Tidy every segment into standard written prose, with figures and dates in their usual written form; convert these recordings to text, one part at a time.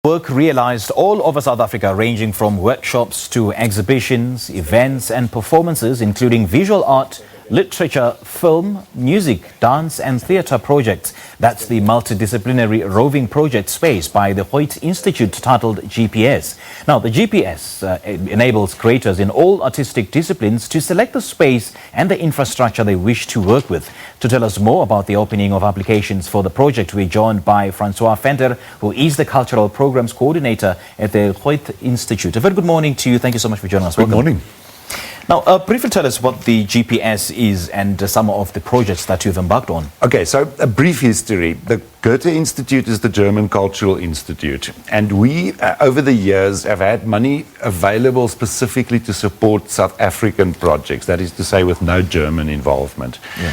Work realized all over South Africa, ranging from workshops to exhibitions, events and performances, including visual art, literature, film, music, dance and theatre projects. That's the multidisciplinary roving project space by the Goethe-Institut titled GPS. Now, the GPS enables creators in all artistic disciplines to select the space and the infrastructure they wish to work with. To tell us more about the opening of applications for the project, we're joined by Francois Venter, who is the Cultural Programs Coordinator at the Goethe-Institut. A very good morning to you. Thank you so much for joining us. Welcome. Good morning. Now, briefly tell us what the GPS is and some of the projects that you've embarked on. Okay, so a brief history. The Goethe-Institut is the German Cultural Institute, and we, over the years, have had money available specifically to support South African projects, that is to say, with no German involvement. Yeah.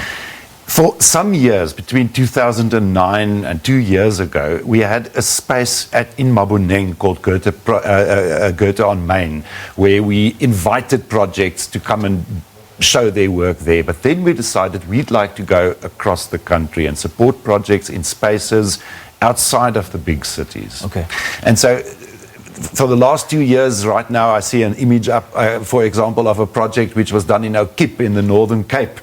For some years, between 2009 and 2 years ago, we had a space in Maboneng called Goethe on Main, where we invited projects to come and show their work there. But then we decided we'd like to go across the country and support projects in spaces outside of the big cities. Okay. And so for the last 2 years, right now, I see an image up, for example, of a project which was done in O'Kip in the Northern Cape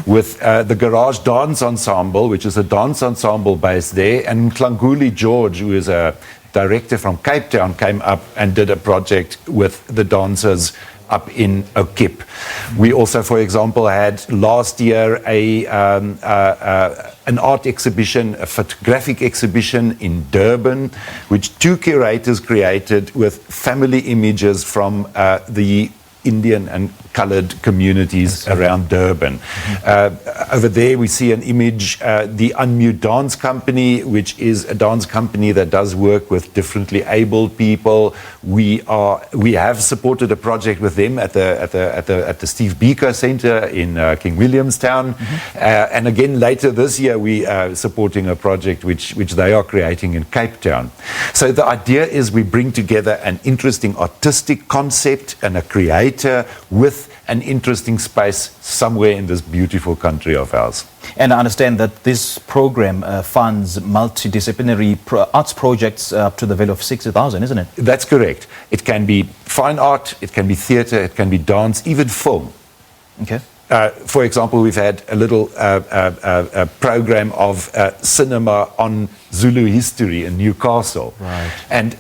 with the Garage Dance Ensemble, which is a dance ensemble based there, and Klanguli George, who is a director from Cape Town, came up and did a project with the dancers up in O'Kip. We also, for example, had last year an art exhibition, a photographic exhibition in Durban, which 2 curators created with family images from the Indian and coloured communities around Durban. Over there we see an image, the Unmute Dance Company, which is a dance company that does work with differently abled people. We have supported a project with them at the Steve Biko Centre in King Williamstown, and again later this year we are supporting a project which they are creating in Cape Town. So the idea is we bring together an interesting artistic concept and a creator with an interesting space somewhere in this beautiful country of ours. And I understand that this program funds multidisciplinary arts projects up to the value of 60,000, isn't it? That's correct. It can be fine art, it can be theatre, it can be dance, even film. Okay. For example, we've had a little program of cinema on Zulu history in Newcastle. Right. And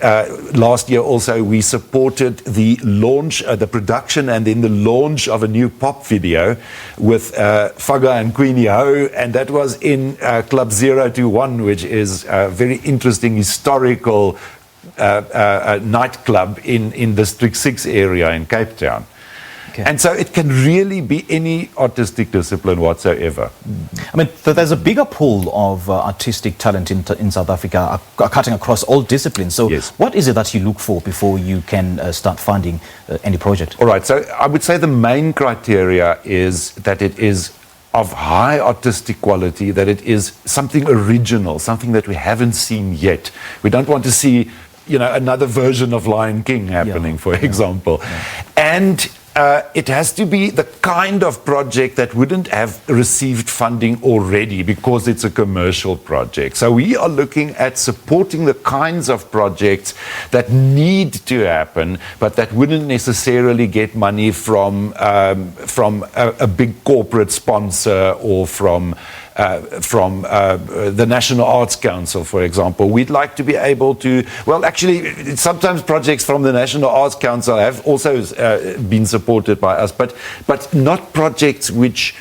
last year also we supported the launch, the production and then the launch of a new pop video with Faga and Queenie Ho, and that was in Club 021, which is a very interesting historical nightclub in District 6 area in Cape Town. Okay. And so it can really be any artistic discipline whatsoever. I mean, there's a bigger pool of artistic talent in South Africa, cutting across all disciplines. So yes. What is it that you look for before you can start funding any project? All right, so I would say the main criteria is that it is of high artistic quality, that it is something original, something that we haven't seen yet. We don't want to see, another version of Lion King happening, for example. Yeah. And it has to be the kind of project that wouldn't have received funding already because it's a commercial project. So we are looking at supporting the kinds of projects that need to happen, but that wouldn't necessarily get money from a big corporate sponsor or from the National Arts Council, for example. We'd like to be able to, well, actually, sometimes projects from the National Arts Council have also been supported by us, but not projects which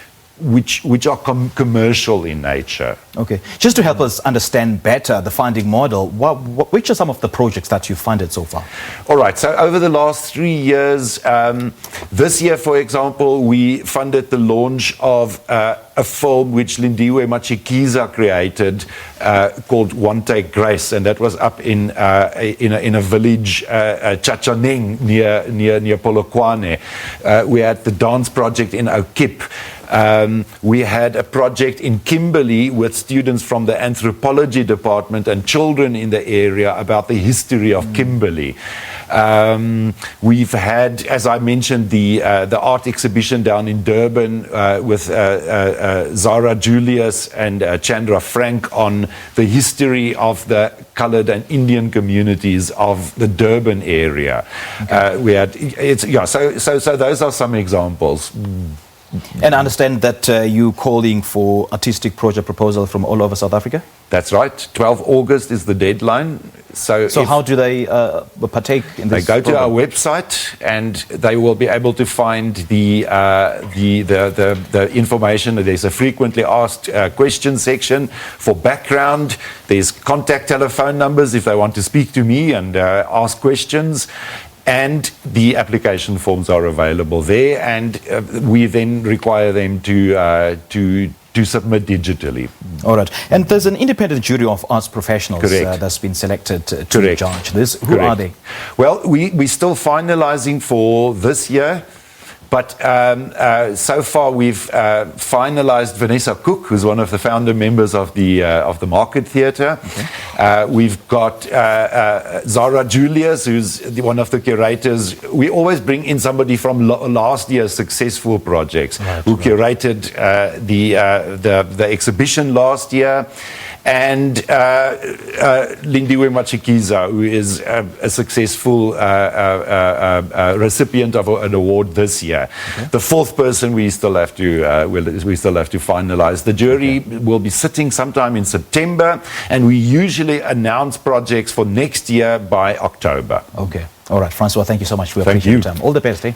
are commercial in nature. Okay. Just to help us understand better the funding model, which are some of the projects that you've funded so far? All right. So over the last 3 years, this year, for example, we funded the launch of a film which Lindiwe Machikiza created called One Take Grace, and that was up in a village, Chachaneng, near Polokwane. We had the dance project in O'Kip. We had a project in Kimberley with students from the anthropology department and children in the area about the history of Kimberley. We've had, as I mentioned, the art exhibition down in Durban with Zara Julius and Chandra Frank on the history of the coloured and Indian communities of the Durban area. So those are some examples. And I understand that you're calling for artistic project proposals from all over South Africa? That's right. 12 August is the deadline. So how do they partake in this? They go program? to our website and they will be able to find the information. There's a frequently asked question section for background. There's contact telephone numbers if they want to speak to me and ask questions. And the application forms are available there, and we then require them to submit digitally. All right. And there's an independent jury of arts professionals that's been selected to judge this. Who are they? Well, we're still finalizing for this year. But so far we've finalized Vanessa Cook, who's one of the founder members of the Market Theatre. Okay. We've got Zara Julius, who's one of the curators. We always bring in somebody from last year's successful projects, who curated the exhibition last year. And Lindiwe Machikiza, who is a successful recipient of an award this year. Okay. The fourth person we still have to finalize. The jury will be sitting sometime in September, and we usually announce projects for next year by October. Okay. All right, Francois, thank you so much. We appreciate your time. All the best, eh?